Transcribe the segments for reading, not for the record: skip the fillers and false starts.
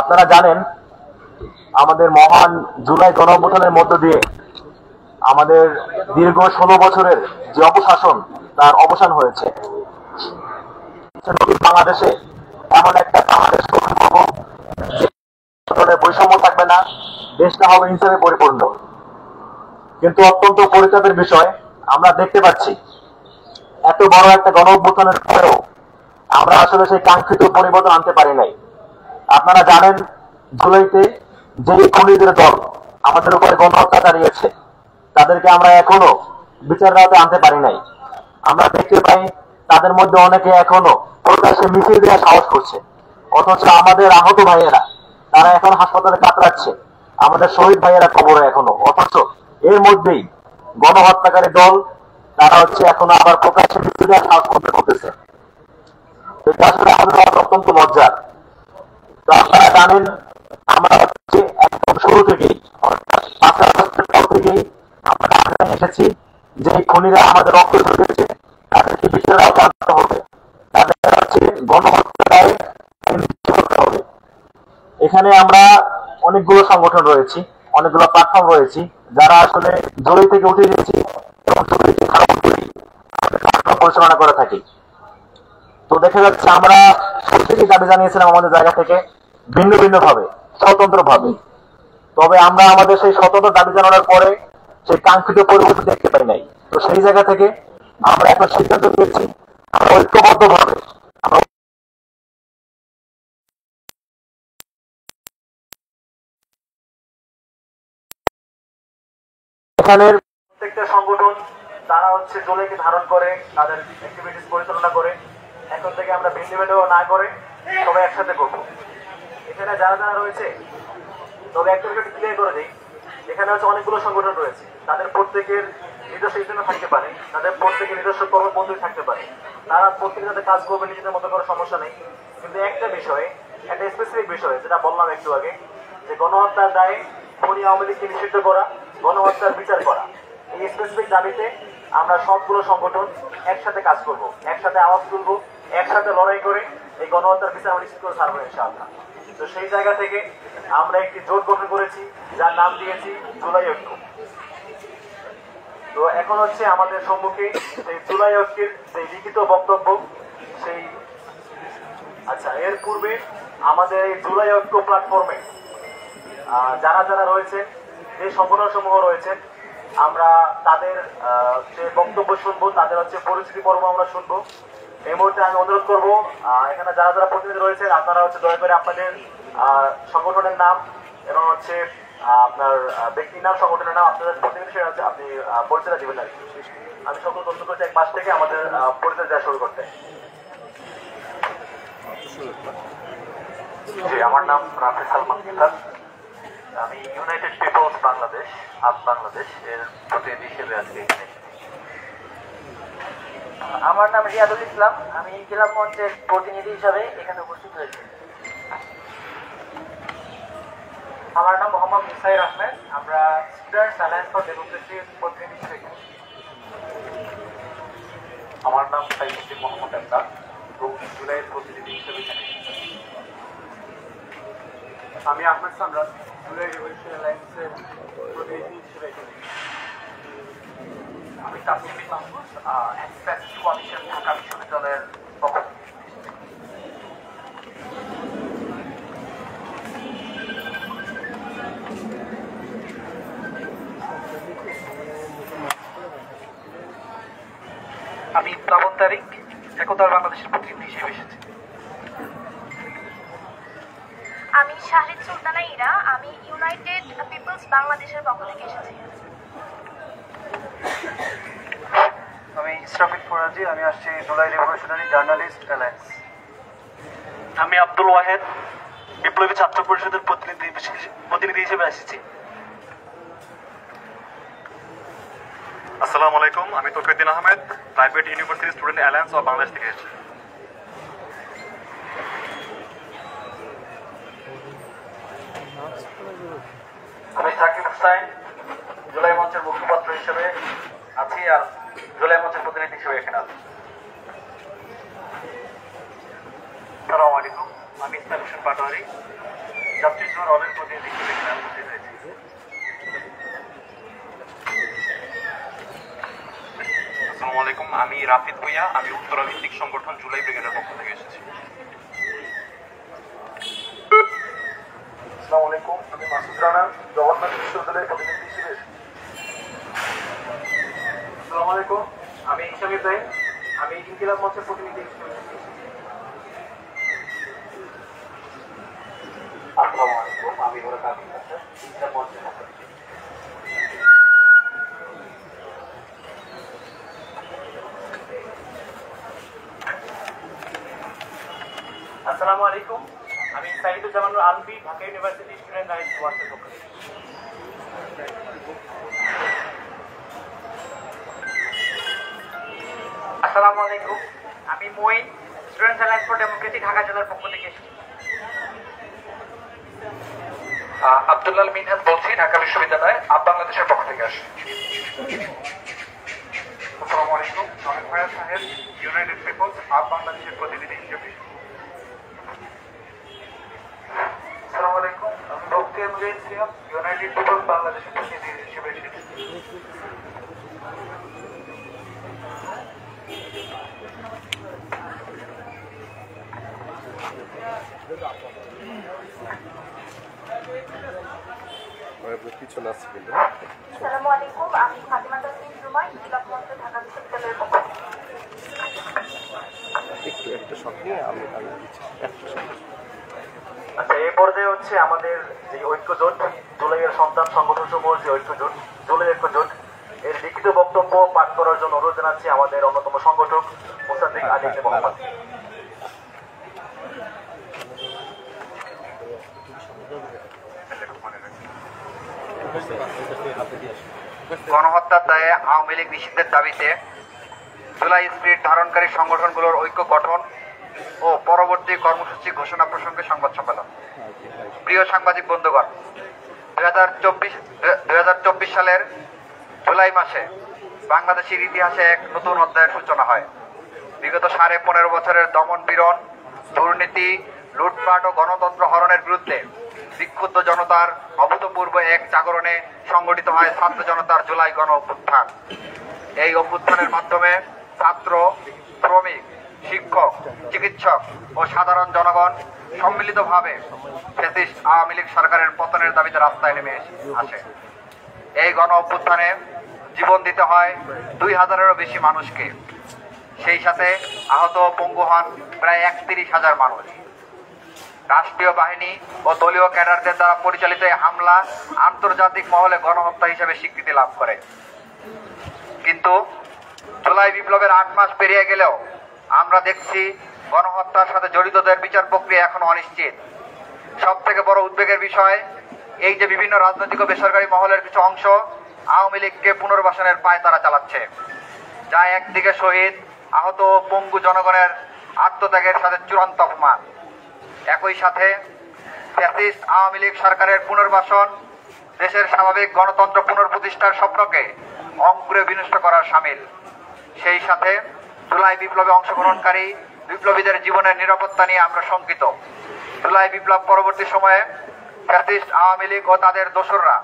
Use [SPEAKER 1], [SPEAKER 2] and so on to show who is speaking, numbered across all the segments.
[SPEAKER 1] আপনারা জানেন আমাদের মহান জুলাই গণঅভ্যুত্থানের মধ্য দিয়ে আমাদের দীর্ঘ ১৬ বছরের যে অপশাসন তার অবসান হয়েছে। বাংলাদেশে এমন একটা বাংলাদেশ গঠন করব যে বৈষম্য থাকবে না, দেশটা হবে ইনসাফে পরিপূর্ণ। কিন্তু অত্যন্ত পরিতাপের বিষয়, আমরা দেখতে পাচ্ছি এত বড় একটা গণঅভ্যুত্থানের পরেও আমরা আসলে সেই কাঙ্ক্ষিত পরিবর্তন আনতে পারি নাই। আপনারা জানেন জুলাইতে যে খুনিদের দল আমাদের উপরে গণহত্যা চালিয়েছে তাদেরকে আমরা এখনো বিচারের আওতায় আনতে পারি নাই। আমরা দেখতে পাই তাদের মধ্যে অনেকে এখনো প্রকাশ্যে মিছিল দেওয়ার সাহস করছে, অথচ আমাদের আহত ভাইয়েরা তারা এখন হাসপাতালে কাতরাচ্ছে, আমাদের শহীদ ভাইয়েরা কবরে এখনো, অথচ এর মধ্যেই গণহত্যাকারী দল তারা এখনো আবার প্রকাশ্যে মিছিল দেওয়ার সাহস করতেছে। এটা আসলে আমাদের অত্যন্ত লজ্জার। তো আপনারা জানেন আমরা একদম শুরু থেকেই ৫ আগস্টের পর থেকেই আমরা এসেছি যে খুনিরা আমাদের রক্ত ঝরেছে তাদেরকে বিচারের আওতায় আনতে হবে, তাদের গণহত্যায় করতে হবে। এখানে আমরা অনেকগুলো সংগঠন রয়েছি, অনেকগুলো প্ল্যাটফর্ম রয়েছি যারা আসলে জড়ি থেকে উঠে গেছি এবং জড়িকে খারাপ করি পরিচালনা করে থাকি। তো দেখা যাচ্ছে আমরা প্রত্যেকেই দাবি জানিয়েছিলাম আমাদের জায়গা থেকে ভিন্ন ভিন্ন ভাবে, স্বতন্ত্র ভাবে। তবে আমরা আমাদের সেই স্বতন্ত্র দাবি জানানোর পরে সেই কাঙ্ক্ষিত পরিবর্তন দেখতে পাই নাই। তো সেই জায়গা থেকে আমরা একটা সিদ্ধান্ত নিয়েছি আমরা ঐক্যবদ্ধ ভাবে এখানের প্রত্যেকটা সংগঠন তারা জুলাইকে ধারণ করে তাদের অ্যাক্টিভিটিস পরিচালনা করে। এখন থেকে আমরা ভিন্ন ভিন্ন না করে সবাই একসাথে করবো। এখানে যারা যারা রয়েছে তবে একটা বিষয় ক্লিয়ার করে দিই, এখানে অনেকগুলো সংগঠন রয়েছে, তাদের প্রত্যেকের নিজস্ব ইজেন্ডা থাকতে পারে, তাদের প্রত্যেকের নিজস্ব কর্মপদ্ধতি থাকতে পারে, তারা প্রত্যেকে যাতে কাজ করবে নিজেদের মতো করে সমস্যা নেই। কিন্তু একটা বিষয়ে, একটা স্পেসিফিক বিষয় যেটা বললাম একটু আগে, যে গণহত্যার দায়ে খুনি আওয়ামী লীগকে নিষিদ্ধ করা, গণহত্যার বিচার করা, এই স্পেসিফিক দাবিতে আমরা সবগুলো সংগঠন একসাথে কাজ করব, একসাথে আওয়াজ তুলবো, একসাথে লড়াই করে এই গণহত্যার বিচার আমরা নিশ্চিত করে ছাড়বো ইনশাআল্লাহ। তো সেই জায়গা থেকে আমরা একটি জোট গঠন করেছি যার নাম দিয়েছি জুলাই ঐক্য। তো এখন আমাদের সম্মুখে সেই জুলাই ঐক্যের সেই লিখিত বক্তব্য সেই এর পূর্বে আমাদের এই জুলাই ঐক্য প্ল্যাটফর্মে যারা যারা রয়েছেন, যে সংগঠন সমূহ রয়েছেন, আমরা তাদের যে বক্তব্য শুনবো, তাদের পরিচিতি পর্ব আমরা শুনবো। এই মুহূর্তে আমি অনুরোধ করবো এখানে যারা যারা প্রতিনিধি রয়েছেন আপনারা দয়া করে আপনাদের সংগঠনের নাম এবং আপনার ব্যক্তির নাম, সংগঠনের নাম, আপনাদের প্রতিনিধি আপনি পরিচয় দিবেন আর কি। আমি সকল তথ্য করছি এক মাস থেকে আমাদের পরিচয় দেওয়া শুরু করতে। জি, আমার নাম রাফি সালমান কিতাব, আমি ইউনাইটেড পিপলস বাংলাদেশ বাংলাদেশ এর প্রতিনিধি হিসেবে আজকে এখানে।
[SPEAKER 2] আমার নাম রিয়াদুল ইসলাম, আমি ক্লাব মঞ্চের প্রতিনিধি হিসাবে এখানে উপস্থিত হয়েছি।
[SPEAKER 3] আমার নাম মোহাম্মদ মুসাইর আহমেদ, আমরা স্টুডেন্টস অ্যালায়েন্স ফর ডেমোক্রেসির প্রতিনিধি হিসেবে এখানে।
[SPEAKER 4] আমার নাম সাইফুদ্দিন মোহাম্মদ আক্তার, জুলাইয়ের প্রতিনিধি হিসেবে এখানে।
[SPEAKER 3] আমি আহমেদ সামরাজ, জুলাই রেভলিউশন অ্যালায়েন্সের প্রতিনিধি হিসেবে এখানে।
[SPEAKER 4] আমি তাসলিম মাহমুদ, অ্যাক্সেস কোয়ালিশন ঢাকা বিশ্ববিদ্যালয়ের পক্ষ থেকে।
[SPEAKER 5] আমি প্লাবন তারিক, একতার বাংলাদেশের প্রতিনিধি হিসেবে এসেছি।
[SPEAKER 6] আমি শাহরিদ সুলতানা ইরা, আমি ইউনাইটেড পিপলস বাংলাদেশের পক্ষ থেকে এসেছি।
[SPEAKER 5] আমি ইসরাফিল ফরাজি, আমি আসছি জুলাই রেভলিউশনারি জার্নালিস্ট অ্যালায়েন্স।
[SPEAKER 7] আমি আব্দুল ওয়াহেদ, বিপ্লবী ছাত্র পরিষদের প্রতিনিধি হিসেবে এসেছি।
[SPEAKER 8] আসসালামু আলাইকুম, আমি Toufikuddin Ahmed, private university student alliance of Bangladesh থেকে এসেছি।
[SPEAKER 5] আমি সাকিব হুসাইন, জুলাই মঞ্চের মুখপাত্র হিসেবে আছি আর জুলাই মঞ্চের প্রতিনিধি হিসেবে এখানে আছি।
[SPEAKER 7] আসসালামু আলাইকুম, আমি ইসলাম হোসেন পাটোয়ারি,
[SPEAKER 5] জাতীয় দলের প্রতিনিধি হিসেবে এখানে উপস্থিত হয়েছি।
[SPEAKER 8] আসসালামু আলাইকুম, আমি রাফিদ ভুইয়া, আমি উত্তরা ভিত্তিক সংগঠন জুলাই ব্রিগেডের পক্ষ থেকে এসেছি।
[SPEAKER 1] আসসালামু আলাইকুম, আমি মাসুদ রানা, জগন্নাথ বিশ্ববিদ্যালয়ের প্রতিনিধি হিসেবে এসেছি।
[SPEAKER 3] আসসালামু আলাইকুম, আমি হিসাম ইব্রাহিম, আমি ইনকিলাব মঞ্চের প্রতিনিধি হিসেবে এসেছি।
[SPEAKER 5] আসসালামু আলাইকুম, আমি ওরা মঞ্চের পক্ষ থেকে।
[SPEAKER 3] আসসালামু আলাইকুম, আমি Saiduzzaman Alvi, Dhaka university student rights ওয়াচের পক্ষ থেকে।
[SPEAKER 2] আসসালামু আলাইকুম, আমি Moin, students alliance for democracy Dhaka জেলার পক্ষ থেকে এসেছি।
[SPEAKER 5] আব্দুল্লাহ মিনহাজ বলছি, ঢাকা বিশ্ববিদ্যালয় বাংলাদেশের পক্ষ থেকে আসি।
[SPEAKER 4] আসসালামু আলাইকুম, আমি ভয়া সাহেব, ইউনাইটেড পিপলস বাংলাদেশের প্রতিনিধি হিসেবে।
[SPEAKER 3] আসসালামু আলাইকুম, আমি বক্তিয়ার মুজাহিদ সিয়াম, ইউনাইটেড পিপলস বাংলাদেশের প্রতিনিধি হিসেবে এসেছি।
[SPEAKER 6] আসসালামু আলাইকুম, আমি ফাতিমা তাসনিম রুমা, ইনকিলাব মঞ্চ ঢাকা বিশ্ববিদ্যালয়ের পক্ষ থেকে।
[SPEAKER 1] আচ্ছা, এই পর্যায়ে হচ্ছে আমাদের যে ঐক্যজোট, জুলাইয়ের সন্তান সংগঠন সমূহ যে ঐক্যজোট, জুলাই ঐক্যজোট, এর লিখিত বক্তব্য পাঠ করার জন্য অনুরোধ জানাচ্ছি আমাদের অন্যতম সংগঠক মোসাদ্দেক আলী ইবনে মোহাম্মদ।
[SPEAKER 5] গণহত্যার দায়ে আওয়ামী লীগ নিষিদ্ধের দাবিতে জুলাই স্পিরিট ধারণকারী সংগঠনগুলোর ঐক্য গঠন ও পরবর্তী কর্মসূচি ঘোষণা প্রসঙ্গে সংবাদ সম্মেলন। প্রিয় সাংবাদিক বন্ধুগণ, 2024 সালের জুলাই মাসে বাংলাদেশের ইতিহাসে এক নতুন অধ্যায়ের সূচনা হয়। বিগত 15.5 বছরের দমন পীড়ন, দুর্নীতি, লুটপাট ও গণতন্ত্র হরণের বিরুদ্ধে বিক্ষুব্ধ জনতার অভূতপূর্ব এক জাগরণে সংগঠিত হয় ছাত্র জনতার জুলাই গণ অভ্যুত্থান। এই অভ্যুত্থানের মাধ্যমে ছাত্র, শ্রমিক, শিক্ষক, চিকিৎসক ও সাধারণ জনগণ সম্মিলিতভাবে ফ্যাসিস্ট আওয়ামী লীগ সরকারের পতনের দাবিতে রাস্তায় নেমে আসে। এই গণ অভ্যুত্থানে জীবন দিতে হয় 2000-এরও বেশি মানুষকে। সেই সাথে আহত ও পঙ্গু হন প্রায় 31,000 মানুষ। রাষ্ট্রীয় বাহিনী ও দলীয় ক্যাডারদের দ্বারা পরিচালিত এই হামলা আন্তর্জাতিক মহলে গণহত্যা হিসেবে স্বীকৃতি লাভ করে। কিন্তু জুলাই বিপ্লবের 8 মাস পেরিয়ে গেলেও আমরা দেখছি গণহত্যার সাথে জড়িতদের বিচার প্রক্রিয়া এখনো অনিশ্চিত। সব থেকে বড় উদ্বেগের বিষয় এই যে বিভিন্ন রাজনৈতিক ও বেসরকারি মহলের কিছু অংশ আওয়ামী লীগকে পুনর্বাসনের পায়তারা চালাচ্ছে, যা একদিকে শহীদ, আহত ও পঙ্গু জনগণের আত্মত্যাগের সাথে চূড়ান্ত অপমান। একই সাথে ফ্যাসিস্ট আওয়ামী লীগ সরকারের পুনর্বাসন দেশের স্বাভাবিক গণতন্ত্র পুনঃপ্রতিষ্ঠার স্বপ্নকে অঙ্কুরে বিনষ্ট করার শামিল। সেই সাথে জুলাই বিপ্লবে অংশগ্রহণকারী বিপ্লবীদের জীবনের নিরাপত্তা নিয়ে আমরা শঙ্কিত। জুলাই বিপ্লব পরবর্তী সময়ে ফ্যাসিস্ট আওয়ামী লীগ ও তাদের দোসররা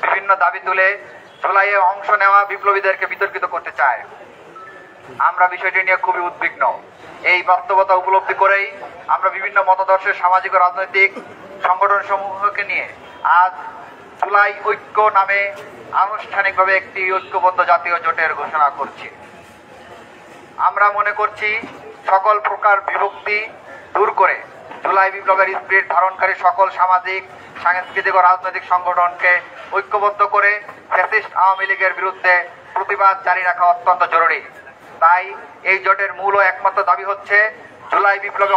[SPEAKER 5] বিভিন্ন দাবি তুলে জুলাইয়ে অংশ নেওয়া বিপ্লবীদেরকে বিতর্কিত করতে চায়। আমরা বিষয়টি নিয়ে খুবই উদ্বিগ্ন। এই বাস্তবতা উপলব্ধি করেই আমরা বিভিন্ন মতাদর্শের সামাজিক ও রাজনৈতিক সংগঠন সমূহকে নিয়ে আজ জুলাই ঐক্য নামে আনুষ্ঠানিকভাবে একটি ঐক্যবদ্ধ জাতীয় জোটের ঘোষণা করছি। আমরা মনে করছি সকল প্রকার বিভক্তি দূর করে জুলাই বিপ্লবের স্পিরিট ধারণকারী সকল সামাজিক, সাংস্কৃতিক ও রাজনৈতিক সংগঠনকে ঐক্যবদ্ধ করে ফ্যাসিস্ট আওয়ামী লীগের বিরুদ্ধে প্রতিবাদ জারি রাখা অত্যন্ত জরুরি। তাই এই জোটের মূল ও একমাত্র দাবি হচ্ছে জুলাই বিপ্লবে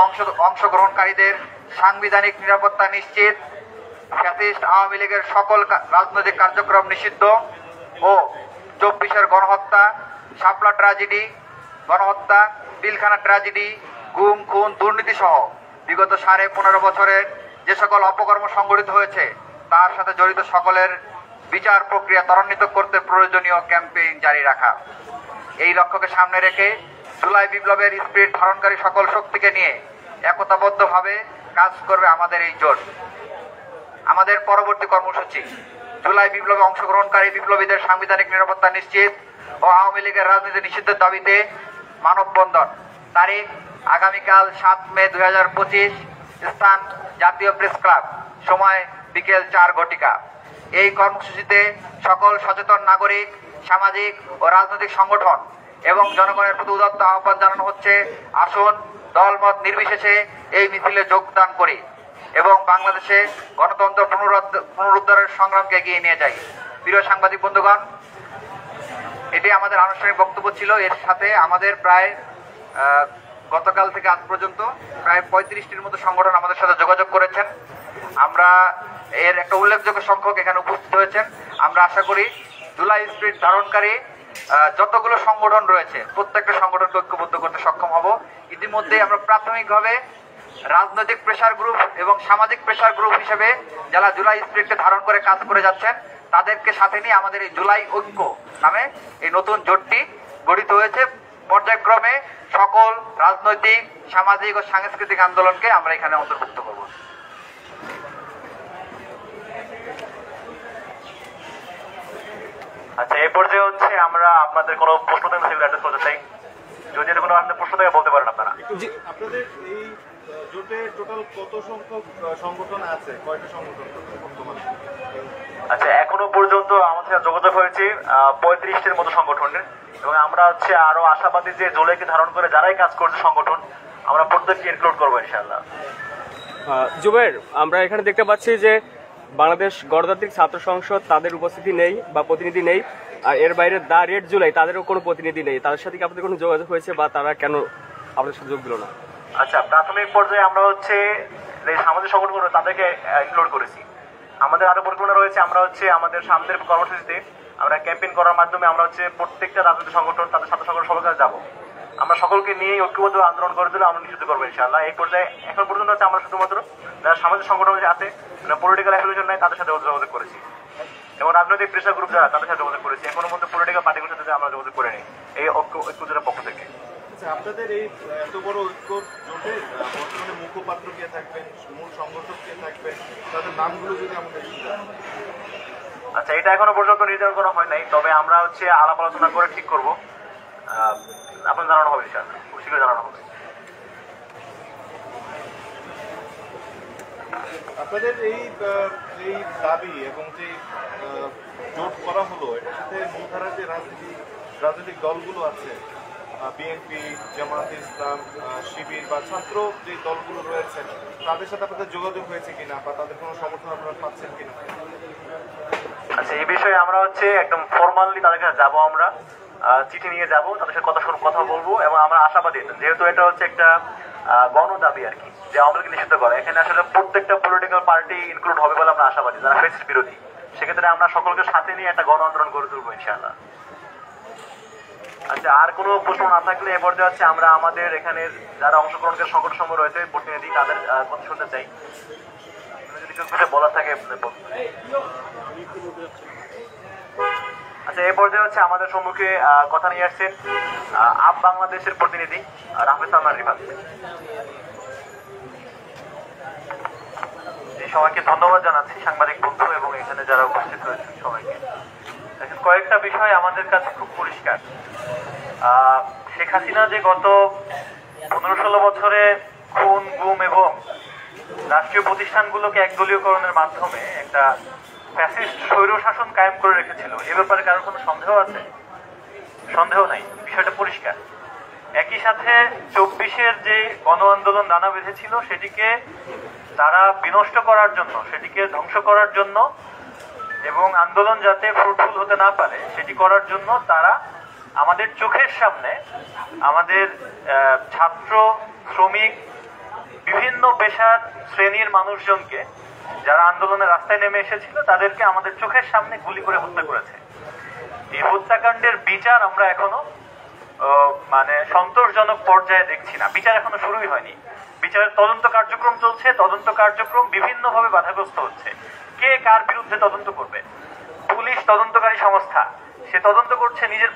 [SPEAKER 5] অংশগ্রহণকারীদের সাংবিধানিক নিরাপত্তা নিশ্চিত, ফ্যাসিস্ট আওয়ামী লীগের সকল রাজনৈতিক কার্যক্রম নিষিদ্ধ ও 24-এর গণহত্যা, শাপলা ট্র্যাজেডি, গণহত্যা, পিলখানা ট্র্যাজেডি, গুম, খুন, দুর্নীতি সহ বিগত 15.5 বছরের যে সকল অপকর্ম সংঘটিত হয়েছে তার সাথে জড়িত সকলের বিচার প্রক্রিয়া ত্বরান্বিত করতে প্রয়োজনীয় ক্যাম্পেইন জারি রাখা। এই লক্ষ্যকে সামনে রেখে জুলাই বিপ্লবের স্পিরিট ধারণকারী সকল শক্তিকে নিয়ে একতাবদ্ধভাবে কাজ করবে আমাদের এই জোট। আমাদের পরবর্তী কর্মসূচি জুলাই বিপ্লবে অংশগ্রহণকারী বিপ্লবীদের সাংবিধানিক নিরাপত্তা নিশ্চিত ও আওয়ামী লীগের রাজনীতি নিষিদ্ধের দাবিতে মানববন্ধন। তারিখ আগামীকাল 7 মে 2025, স্থান জাতীয় প্রেস ক্লাব, সময় বিকেল 4 ঘটিকা। এই কর্মসূচিতে সকল সচেতন নাগরিক, সামাজিক ও রাজনৈতিক সংগঠন এবং জনগণের প্রতি উদাত্ত আহ্বান জানানো হচ্ছে, আসুন দলমত নির্বিশেষে এই মিছিলে যোগদান করি এবং বাংলাদেশে গণতন্ত্র পুনরুদ্ধারের সংগ্রামকে এগিয়ে নিয়ে যাই। প্রিয় সাংবাদিক বন্ধুগণ, এটি আমাদের আনুষ্ঠানিক বক্তব্য ছিল। এর সাথে আমাদের প্রায় গতকাল থেকে আজ পর্যন্ত প্রায় 35টির মতো সংগঠন আমাদের সাথে যোগাযোগ করেছেন। আমরা এর একটা উল্লেখযোগ্য সংখ্যক এখানে উপস্থিত হয়েছেন। আমরা আশা করি জুলাই স্পিরিট ধারণকারী যতগুলো সংগঠন রয়েছে প্রত্যেকটা সংগঠনকে ঐক্যবদ্ধ করতে সক্ষম হব। ইতিমধ্যে আমরা প্রাথমিকভাবে রাজনৈতিক প্রেসার গ্রুপ এবং সামাজিক প্রেসার গ্রুপ হিসেবে যারা জুলাই স্পিরিটকে ধারণ করে কাজ করে যাচ্ছেন তাদেরকে সাথে নিয়ে আমাদের এই জুলাই ঐক্য নামে এই নতুন জোটটি গঠিত হয়েছে। পর্যায়ক্রমে সকল রাজনৈতিক, সামাজিক ও সাংস্কৃতিক আন্দোলনকে আমরা এখানে অন্তর্ভুক্ত করব।
[SPEAKER 7] আচ্ছা, এই পর্যায়ে হচ্ছে আমরা আপনাদের কোনো প্রশ্ন থাকলে সেগুলো অ্যাড্রেস করতে চাই। যদি কোনো আপনাদের প্রশ্ন থাকে বলতে পারেন আপনারা।
[SPEAKER 9] আপনাদের এই জোটে টোটাল কত সংখ্যক সংগঠন আছে? কয়টা সংগঠন বর্তমানে?
[SPEAKER 7] আচ্ছা, এখনো পর্যন্ত আমাদের সাথে যোগাযোগ হয়েছে 35টির মতো সংগঠনের, এবং আমরা হচ্ছে আরো আশাবাদী যে জুলাইকে ধারণ করে যারাই কাজ করছে সংগঠন, আমরা প্রত্যেককে ইনক্লুড করবো ইনশাআল্লাহ।
[SPEAKER 10] জুবাইর, আমরা এখানে দেখতে পাচ্ছি যে বাংলাদেশ গণতান্ত্রিক ছাত্র সংসদ তাদের উপস্থিতি নেই বা প্রতিনিধি নেই, আর এর বাইরে দা রেড জুলাই তাদেরও কোনো প্রতিনিধি নেই। তাদের সাথে কি আপনাদের কোনো যোগাযোগ হয়েছে বা তারা কেন আপনাদের সাথে যোগ দিল না?
[SPEAKER 7] আচ্ছা, প্রাথমিক পর্যায়ে আমরা হচ্ছে সামাজিক সংগঠনগুলো তাদেরকে ইনক্লুড করেছি। আমাদের আরো পরিকল্পনা রয়েছে, আমরা হচ্ছে আমাদের সামনের কর্মসূচিতে আমরা ক্যাম্পেইন করার মাধ্যমে আমরা হচ্ছে প্রত্যেকটা রাজনৈতিক সংগঠন, তাদের ছাত্র সংগঠন সবার কাছে যাবো। আমরা সকলকে নিয়ে ঐক্যবদ্ধ আন্দোলন করে দিলে আমরা নিশ্চিত করবো ইনশাআল্লাহ। এই পর্যায়ে এখন পর্যন্ত হচ্ছে আমরা শুধুমাত্র যারা সামাজিক সংগঠন আছে, পলিটিক্যাল অ্যাফিলিয়েশন নাই, তাদের সাথে যোগাযোগ করেছি, এবং রাজনৈতিক প্রেসার গ্রুপ যারা তাদের সাথে যোগাযোগ করেছি। এখনো মধ্যে পলিটিক্যাল পার্টিগুলোর সাথে আমরা যোগাযোগ করে নিই এই ঐক্যজোটের পক্ষ থেকে।
[SPEAKER 9] আচ্ছা, আপনাদের এই এত বড় ঐক্য জোটে বর্তমানে মুখপাত্র কে থাকবেন, মূল সংগঠক কে থাকবেন, তাদের নামগুলো যদি আমাদের জানান।
[SPEAKER 7] আচ্ছা, এটা এখনো পর্যন্ত নির্ধারণ করা হয় নাই, তবে আমরা হচ্ছে আলাপ আলোচনা করে ঠিক করবো। আপনার জানানো হবে ইনশাআল্লাহ, খুব শীঘ্রই জানানো হবে।
[SPEAKER 9] আপনাদের এই দাবি এবং যে জোট করা হলো, এটার সাথে মূলধারার যে রাজনৈতিক দলগুলো আছে, বিএনপি, জামায়াতে ইসলাম, শিবির বা ছাত্র যে দলগুলো রয়েছে, তাদের সাথে আপনাদের যোগাযোগ হয়েছে কিনা বা তাদের কোনো সমর্থন আপনারা পাচ্ছেন কিনা?
[SPEAKER 7] আচ্ছা, এই বিষয়ে আমরা হচ্ছে একদম ফরমালি তাদের কাছে যাবো, আমরা চিঠি নিয়ে যাবো, তাদের সাথে কথা বলবো, এবং আমরা আশাবাদী যেহেতু এটা হচ্ছে একটা গণ দাবি আর কি, যে আওয়ামী লীগ নিষিদ্ধ করে, এখানে আসলে প্রত্যেকটা পলিটিক্যাল পার্টি ইনক্লুড হবে বলে আমরা আশাবাদী যারা ফ্যাসিস্ট বিরোধী। সেক্ষেত্রে আমরা সকলকে সাথে নিয়ে একটা গণ আন্দোলন গড়ে তুলবো ইনশাআল্লাহ। আচ্ছা, আর কোনো প্রশ্ন না থাকলে এ পর্যায়ে হচ্ছে আমরা আমাদের এখানে যারা অংশগ্রহণকারী সংগঠন সমূহ রয়েছে প্রতিনিধি, তাদের কথা শুনতে চাই। যদি কিছু বলার থাকে। আচ্ছা, এই পর্যায়ে হচ্ছে আমাদের সম্মুখে কথা নিয়ে আসছেন আপ বাংলাদেশের প্রতিনিধি রাফেদ সালমান রিফাত। এই সবাইকে ধন্যবাদ জানাচ্ছি, সাংবাদিক বন্ধু এবং এখানে যারা উপস্থিত হয়েছেন সবাইকে। দেখেন, কয়েকটা বিষয় আমাদের কাছে খুব পরিষ্কার। শেখ হাসিনা যে গত 15-16 বছরে খুন, গুম এবং রাষ্ট্রীয় প্রতিষ্ঠানগুলোকে একদলীয়করণের মাধ্যমে একটা ফ্যাসিস্ট স্বৈরশাসন কায়েম করে রেখেছিল, এ ব্যাপারে কারোর কোনো সন্দেহ আছে? সন্দেহ নাই, বিষয়টা পরিষ্কার। একই সাথে 24-এর যে গণ আন্দোলন দানা বেঁধেছিল সেটিকে তারা বিনষ্ট করার জন্য, সেটিকে ধ্বংস করার জন্য এবং আন্দোলন যাতে ফ্রুটফুল হতে না পারে সেটি করার জন্য তারা আমাদের চোখের সামনে আমাদের ছাত্র, শ্রমিক, বিভিন্ন পেশার শ্রেণীর মানুষজনকে যারা আন্দোলনের রাস্তায় নেমে এসেছিল তাদেরকে আমাদের চোখের সামনে গুলি করে হত্যা করেছে। এই হত্যাকাণ্ডের বিচার আমরা এখনো সন্তোষজনক পর্যায়ে দেখছি না। বিচার এখনো শুরুই হয়নি। বিচারের তদন্ত কার্যক্রম চলছে, তদন্ত কার্যক্রম বিভিন্নভাবে বাধাগ্রস্ত হচ্ছে। কে কার বিরুদ্ধে তদন্ত করবে? পুলিশ তদন্তকারী সংস্থা, সে তদন্ত করছে নিজের